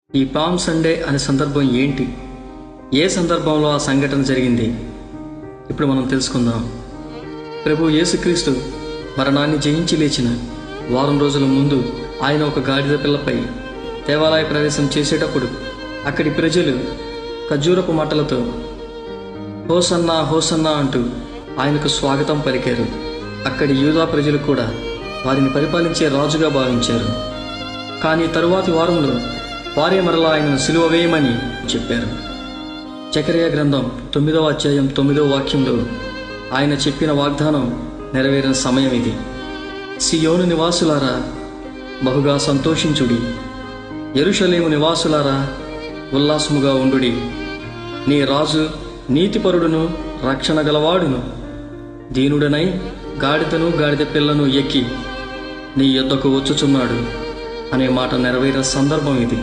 ఈ palm Sunday అనే సందర్భం ఏంటి? ఏ సందర్భంలో ఆ సంఘటన జరిగింది? ఇప్పుడు మనం తెలుసుకుందాం. ప్రభు యేసుక్రీస్తు మరణాన్ని జయించి లేచిన వారం రోజుల ముందు ఆయన ఒక గాడిద పిల్లపై దేవాలయ ప్రవేశం చేసేటప్పుడు అక్కడి ప్రజలు ఖర్జూరపు మాటలతో హోసన్నా హోసన్నా అంటూ ఆయనకు స్వాగతం పలికారు. అక్కడి యూదా ప్రజలు కూడా వారిని పరిపాలించే రాజుగా భావించారు. కానీ తరువాతి వారంలో వారే మరలా ఆయనను సిలువ వేయమని చెప్పారు. జకర్యా గ్రంథం 9వ అధ్యాయం 9వ వాక్యంలో ఆయన చెప్పిన వాగ్దానం నెరవేరిన సమయం ఇది. సియోను నివాసులారా బహుగా సంతోషించుడి, యెరూషలేము నివాసులారా ఉల్లాసముగా ఉండుడి. నీ రాజు నీతిపరుడును రక్షణ గలవాడును దీనుడనై గాడిదను గాడిద పిల్లను ఎక్కి నీ యొద్దకు వచ్చుచున్నాడు అనే మాట నెరవేరిన సందర్భం ఇది.